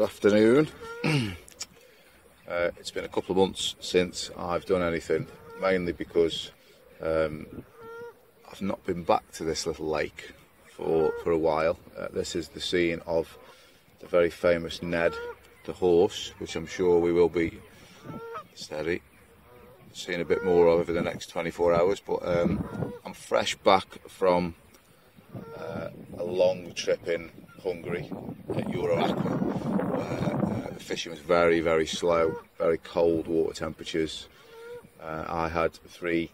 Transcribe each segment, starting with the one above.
Good afternoon. It's been a couple of months since I've done anything, mainly because I've not been back to this little lake for a while. This is the scene of the very famous Ned the horse, which I'm sure we will be seeing a bit more of over the next 24 hours. But I'm fresh back from a long trip in Hungary at Aqua, where the fishing was very, very slow, very cold water temperatures. I had 3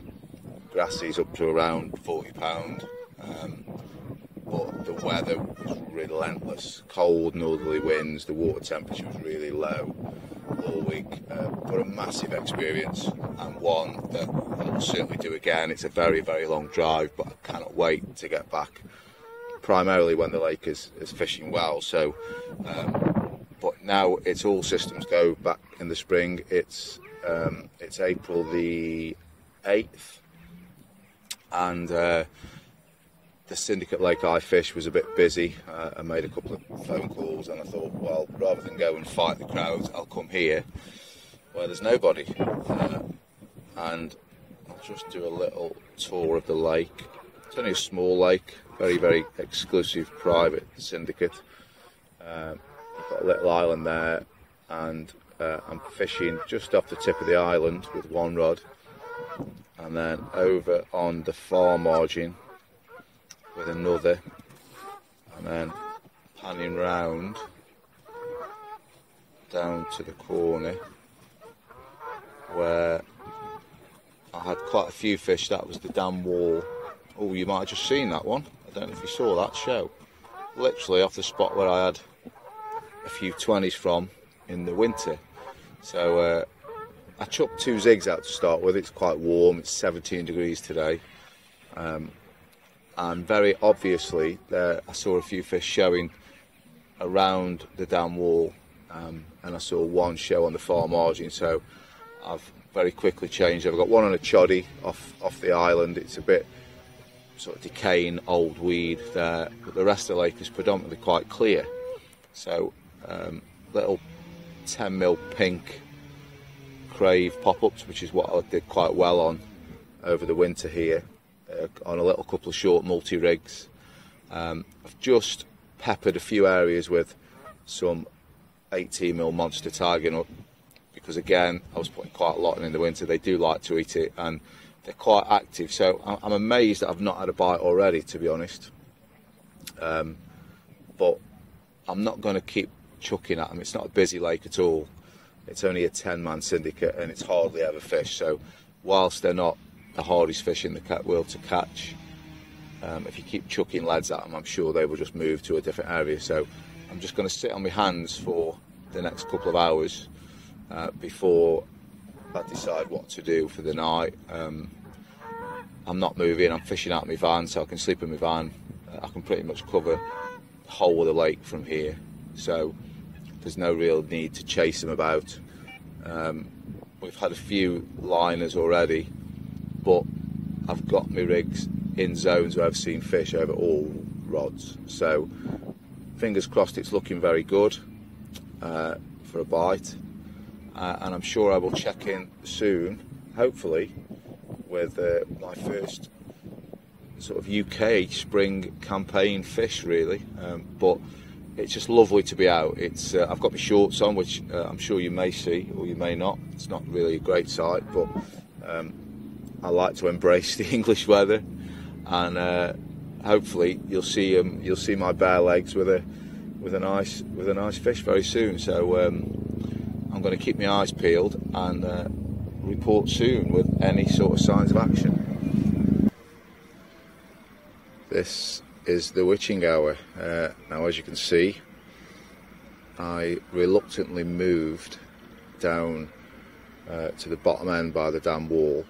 grassies up to around £40, but the weather was relentless. Cold northerly winds, the water temperature was really low all week, but a massive experience, and one that I will certainly do again. It's a very, very long drive, but I cannot wait to get back, primarily when the lake is fishing well. So but now it's all systems go back in the spring. It's April the 8th, and the syndicate lake I fish was a bit busy. I made a couple of phone calls, and I thought, well, rather than go and fight the crowds, I'll come here where there's nobody, and I'll just do a little tour of the lake. It's only a small lake, very, very exclusive private syndicate. We've got a little island there, and I'm fishing just off the tip of the island with one rod, and then over on the far margin with another, and then panning round down to the corner where I had quite a few fish. That was the dam wall. Oh, you might have just seen that one. I don't know if you saw that show. Literally off the spot where I had a few 20s from in the winter. So I chucked 2 zigs out to start with. It's quite warm. It's 17 degrees today. And very obviously there I saw a few fish showing around the dam wall, and I saw one show on the far margin, so I've very quickly changed. I've got one on a choddy off the island. It's a bit sort of decaying old weed there, but the rest of the lake is predominantly quite clear. So little 10mm pink crave pop-ups, which is what I did quite well on over the winter here, on a little couple of short multi-rigs. I've just peppered a few areas with some 18mm monster tiger nut, because again I was putting quite a lot in the winter. They do like to eat it, and they're quite active, so I'm amazed that I've not had a bite already, to be honest. But I'm not going to keep chucking at them. It's not a busy lake at all. It's only a 10-man syndicate, and it's hardly ever fished. So whilst they're not the hardest fish in the world to catch, if you keep chucking leads at them, I'm sure they will just move to a different area. So I'm just going to sit on my hands for the next couple of hours before I decide what to do for the night. I'm not moving. I'm fishing out of my van, so I can sleep in my van. I can pretty much cover the whole of the lake from here, so there's no real need to chase them about. We've had a few liners already, but I've got my rigs in zones where I've seen fish over all rods, so fingers crossed it's looking very good for a bite, and I'm sure I will check in soon, hopefully, with my first sort of UK spring campaign fish, really. But it's just lovely to be out. It's I've got my shorts on, which I'm sure you may see or you may not. It's not really a great sight, but I like to embrace the English weather, and hopefully you'll see my bare legs with a nice fish very soon. So I'm going to keep my eyes peeled and report soon with any sort of signs of action. This is the witching hour. Now, as you can see, I reluctantly moved down to the bottom end by the dam wall.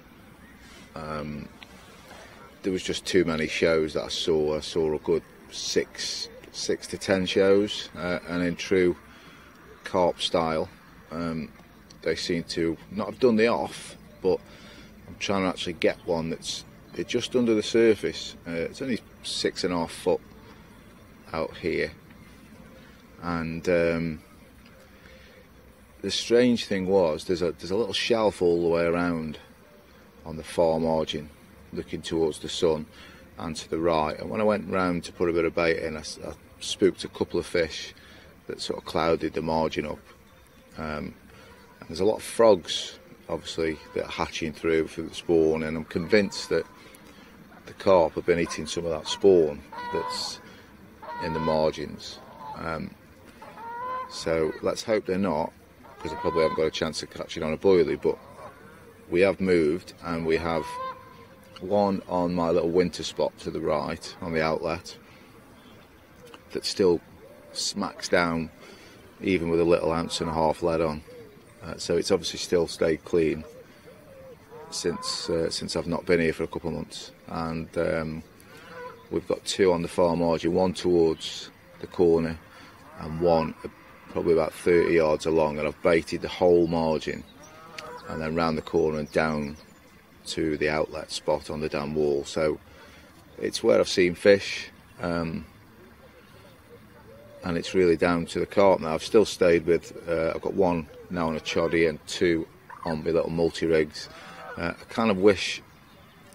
There was just too many shows that I saw. I saw a good 6 to 10 shows, and in true carp style, they seem to not have done the off, but I'm trying to actually get one that's just under the surface. It's only 6.5 foot out here, and the strange thing was there's a little shelf all the way around on the far margin, looking towards the sun and to the right. And when I went round to put a bit of bait in, I spooked a couple of fish that sort of clouded the margin up. And there's a lot of frogs, obviously, that are hatching through for the spawn, and I'm convinced that the carp have been eating some of that spawn that's in the margins. So let's hope they're not, because I probably haven't got a chance of catching on a boilie. But we have moved, and we have one on my little winter spot to the right on the outlet that still smacks down even with a little ounce and a half lead on. So it's obviously still stayed clean since I've not been here for a couple of months. And we've got two on the far margin, one towards the corner and one probably about 30 yards along, and I've baited the whole margin and then round the corner and down to the outlet spot on the dam wall. So it's where I've seen fish, and it's really down to the carp now. I've still stayed with, I've got one now on a choddy and two on my little multi-rigs. I kind of wish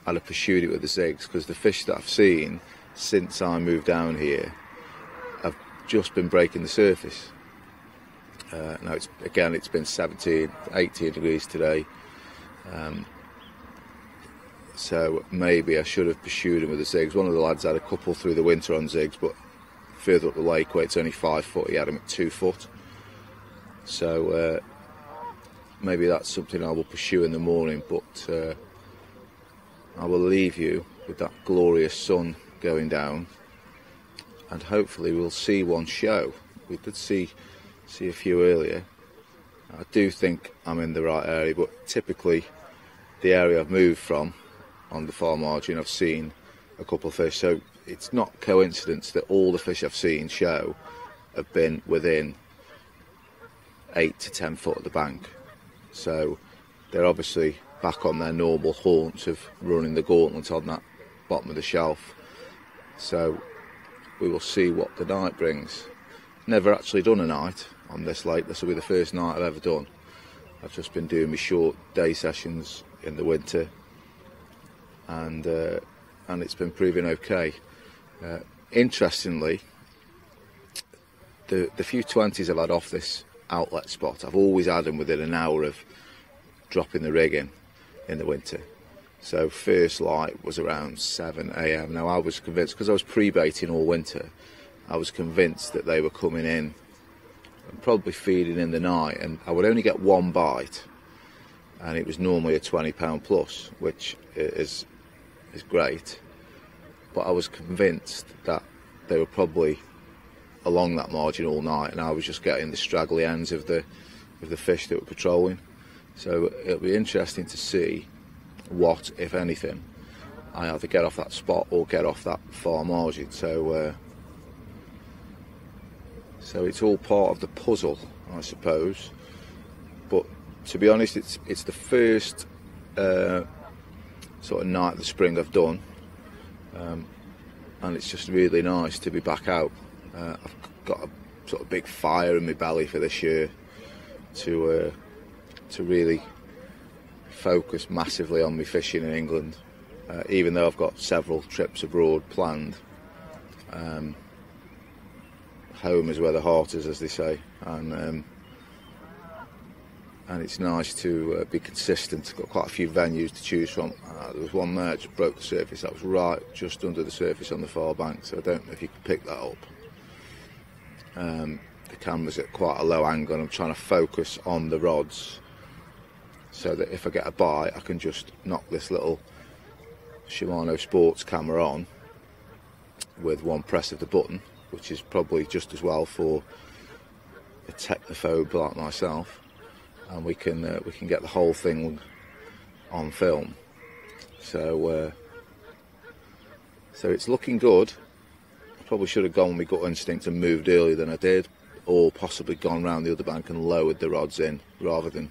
I'd have pursued it with the zigs, because the fish that I've seen since I moved down here have just been breaking the surface. Now it's been 17, 18 degrees today, so maybe I should have pursued them with the zigs. One of the lads had a couple through the winter on zigs, but further up the lake where it's only 5 foot, he had them at 2 foot. So maybe that's something I will pursue in the morning, but I will leave you with that glorious sun going down, and hopefully we'll see one show. We did see a few earlier. I do think I'm in the right area, but typically the area I've moved from on the far margin, I've seen a couple of fish. So it's not coincidence that all the fish I've seen show have been within 8 to 10 foot of the bank. So they're obviously back on their normal haunts of running the gauntlet on that bottom of the shelf. So we will see what the night brings. Never actually done a night on this lake. This will be the first night I've ever done. I've just been doing my short day sessions in the winter, and it's been proving okay. Interestingly, the few 20s I've had off this outlet spot, I've always had them within an hour of dropping the rig in the winter. So first light was around 7 AM. Now I was convinced, because I was pre-baiting all winter, I was convinced that they were coming in and probably feeding in the night, and I would only get one bite, and it was normally a £20 plus, which is great. But I was convinced that they were probably along that margin all night, and I was just getting the straggly ends of the fish that were patrolling. So it'll be interesting to see what, if anything, I either get off that spot or get off that far margin. So it's all part of the puzzle, I suppose. But to be honest, it's the first sort of night of the spring I've done, and it's just really nice to be back out. I've got a sort of big fire in my belly for this year to really focus massively on me fishing in England, even though I've got several trips abroad planned. Home is where the heart is, as they say, and it's nice to be consistent. I've got quite a few venues to choose from. There was one there that just broke the surface. That was right just under the surface on the far bank, so I don't know if you can pick that up. The camera's at quite a low angle, and I'm trying to focus on the rods so that if I get a bite I can just knock this little Shimano sports camera on with one press of the button, which is probably just as well for a technophobe like myself, and we can get the whole thing on film. So it's looking good. I probably should have gone with my gut instinct and moved earlier than I did, or possibly gone round the other bank and lowered the rods in rather than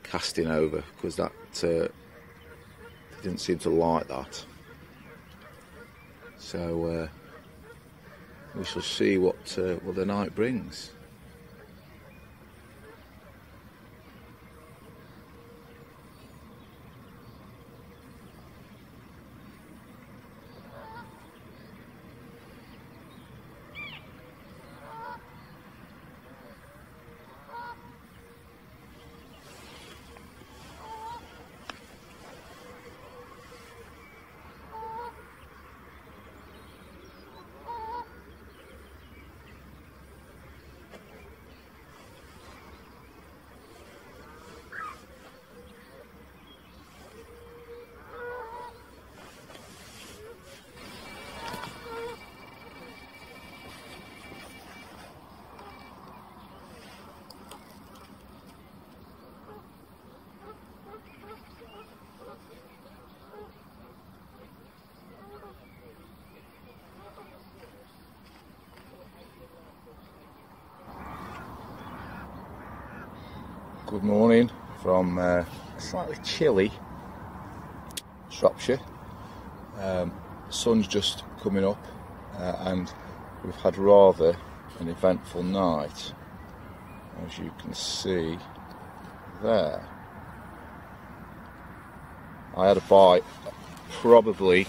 casting over, because that they didn't seem to like that. So we shall see what the night brings. Good morning from slightly chilly Shropshire. The sun's just coming up and we've had rather an eventful night, as you can see there. I had a bite probably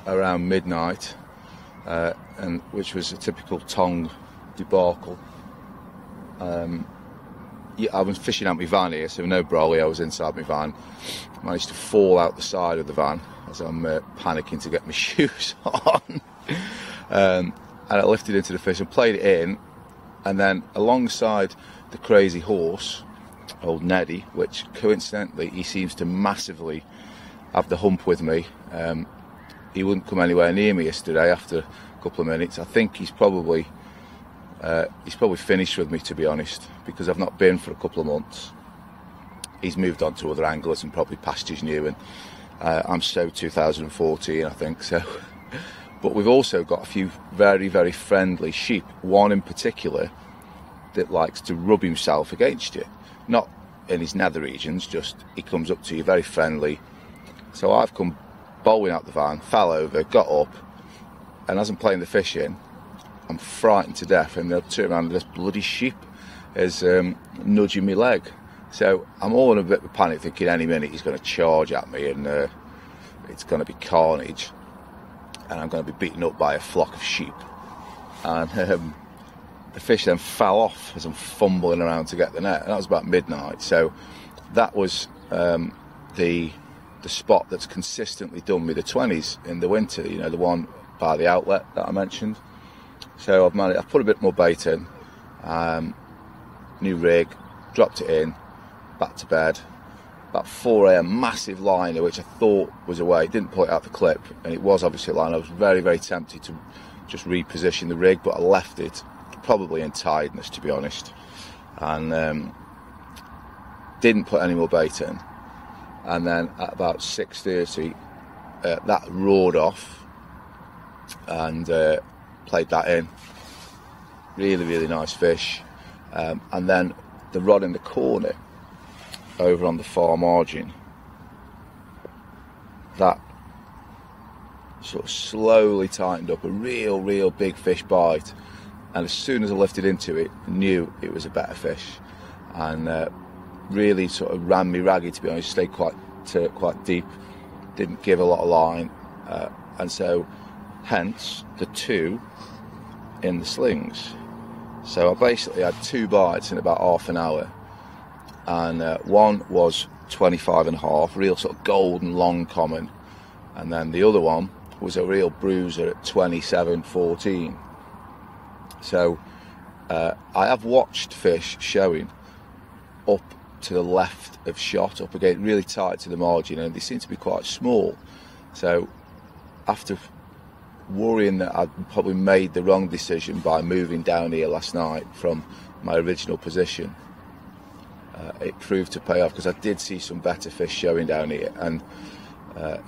around midnight, and which was a typical tongue debacle. Yeah, I was fishing out my van here, so no brolly, I was inside my van. Managed to fall out the side of the van as I'm panicking to get my shoes on. And I lifted into the fish and played it in, and then alongside the crazy horse, old Neddy, which coincidentally he seems to massively have the hump with me. He wouldn't come anywhere near me yesterday after a couple of minutes. I think he's probably finished with me, to be honest, because I've not been for a couple of months. He's moved on to other anglers and probably pastures new, and I'm so 2014, I think so. But we've also got a few very, very friendly sheep, one in particular that likes to rub himself against you. Not in his nether regions, just he comes up to you, very friendly. So I've come bowling out the van, fell over, got up, and as I'm playing the fish in, I'm frightened to death, and I turn around and this bloody sheep is nudging my leg. So I'm all in a bit of a panic, thinking any minute he's going to charge at me and it's going to be carnage, and I'm going to be beaten up by a flock of sheep. And the fish then fell off as I'm fumbling around to get the net, and that was about midnight. So that was the spot that's consistently done me the 20s in the winter, you know, the one by the outlet that I mentioned. So I've put a bit more bait in, new rig, dropped it in, back to bed. About 4 a.m, massive liner, which I thought was away, didn't pull it out the clip, and it was obviously a liner. I was very, very tempted to just reposition the rig, but I left it, probably in tiredness, to be honest, and didn't put any more bait in. And then at about 6:30, that roared off, and played that in. Really, really nice fish. And then the rod in the corner over on the far margin, that sort of slowly tightened up, a real big fish bite, and as soon as I lifted into it, I knew it was a better fish, and really sort of ran me ragged, to be honest. Stayed quite deep, didn't give a lot of line, and so hence the 2 in the slings. So I basically had 2 bites in about half an hour, and one was 25.5, real sort of golden long common, and then the other one was a real bruiser at 27.14. So I have watched fish showing up to the left of shot, up again really tight to the margin, and they seem to be quite small. So after worrying that I'd probably made the wrong decision by moving down here last night from my original position, it proved to pay off, because I did see some better fish showing down here, and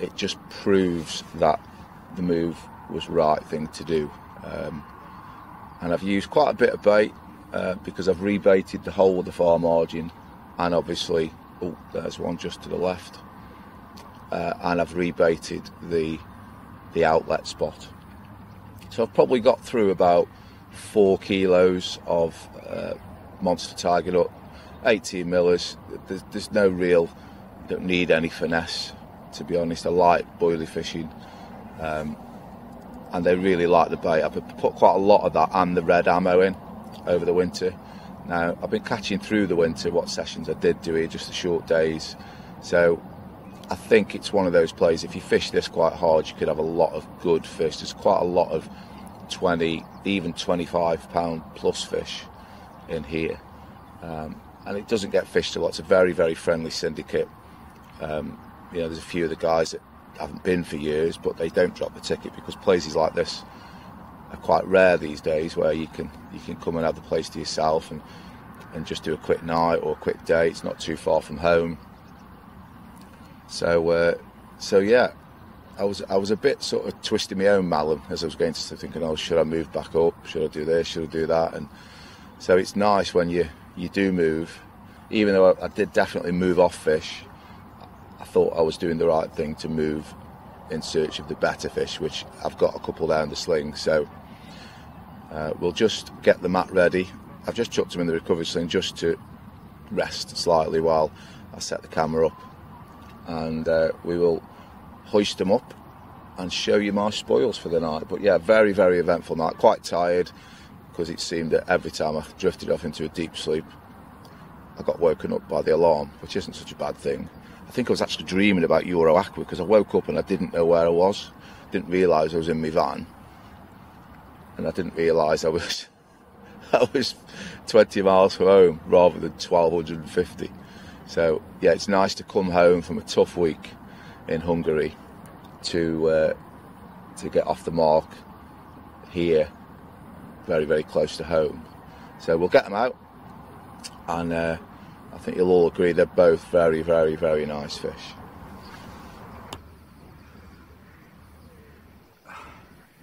it just proves that the move was the right thing to do. And I've used quite a bit of bait, because I've rebaited the whole of the far margin, and obviously, oh, there's one just to the left, and I've rebaited the outlet spot. So I've probably got through about 4 kilos of monster tiger nut, 18 millers. There's no real, don't need any finesse, to be honest. I like boilie fishing, and they really like the bait. I've put quite a lot of that and the red ammo in over the winter. Now, I've been catching through the winter what sessions I did do here, just the short days. So I think it's one of those plays, if you fish this quite hard, you could have a lot of good fish. There's quite a lot of 20, even 25 pound plus fish in here. And it doesn't get fished a lot. It's a very, very friendly syndicate. You know, there's a few of the guys that haven't been for years, but they don't drop the ticket, because places like this are quite rare these days, where you can come and have the place to yourself and just do a quick night or a quick day. It's not too far from home. So yeah, I was a bit sort of twisting my own malum as I was going to thinking, oh, should I move back up? Should I do this? Should I do that? And so it's nice when you you do move. Even though I did definitely move off fish, I thought I was doing the right thing to move in search of the better fish, which I've got a couple down the sling. So we'll just get the mat ready. I've just chucked them in the recovery sling just to rest slightly while I set the camera up, and we will hoist them up and show you my spoils for the night. But yeah, very, very eventful night. Quite tired because it seemed that every time I drifted off into a deep sleep, I got woken up by the alarm, which isn't such a bad thing. I think I was actually dreaming about Euro Aqua because I woke up and I didn't know where I was. Didn't realise I was in my van, and I didn't realise I was 20 miles from home rather than 1,250. So yeah, it's nice to come home from a tough week in Hungary to get off the mark here, very, very close to home. So we'll get them out, and I think you'll all agree they're both very, very, very nice fish.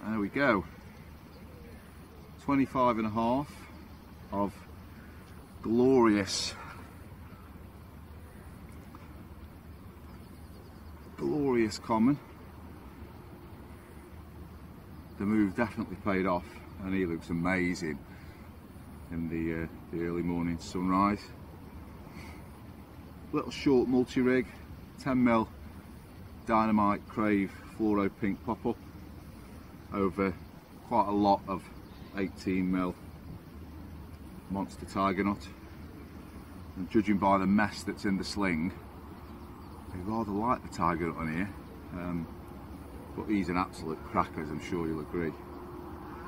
There we go. 25.5 of glorious common. The move definitely paid off, and he looks amazing in the early morning sunrise. Little short multi-rig, 10mm Dynamite Crave fluoro pink pop-up over quite a lot of 18mm monster tiger nut, and judging by the mess that's in the sling, I rather like the tiger nut on here, but he's an absolute cracker, as I'm sure you'll agree.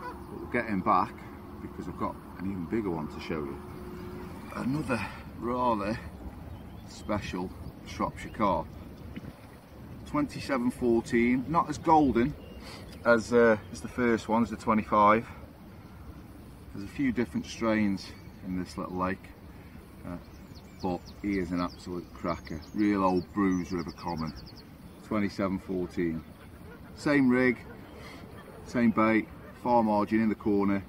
But we'll get him back because I've got an even bigger one to show you. Another rather special Shropshire carp, 2714, not as golden as the first one, as the 25. There's a few different strains in this little lake, but he is an absolute cracker. Real old Bruise River common, 2714. Same rig, same bait, far margin in the corner.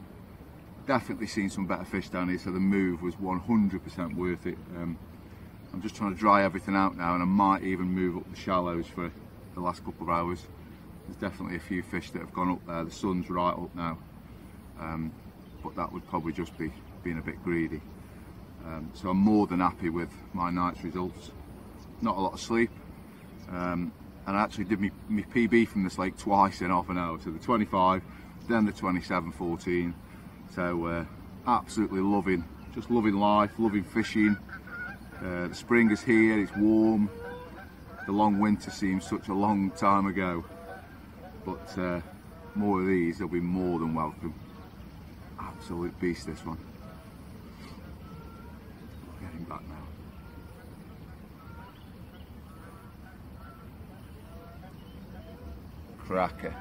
Definitely seen some better fish down here, so the move was 100% worth it. I'm just trying to dry everything out now, and I might even move up the shallows for the last couple of hours. There's definitely a few fish that have gone up there. The sun's right up now, but that would probably just be being a bit greedy. So I'm more than happy with my night's results. Not a lot of sleep, and I actually did my PB from this lake twice in half an hour. So the 25, then the 2714. So absolutely loving life, loving fishing. The spring is here, it's warm. The long winter seems such a long time ago, but more of these, they'll be more than welcome. Absolute beast, this one. Getting back now. Cracker.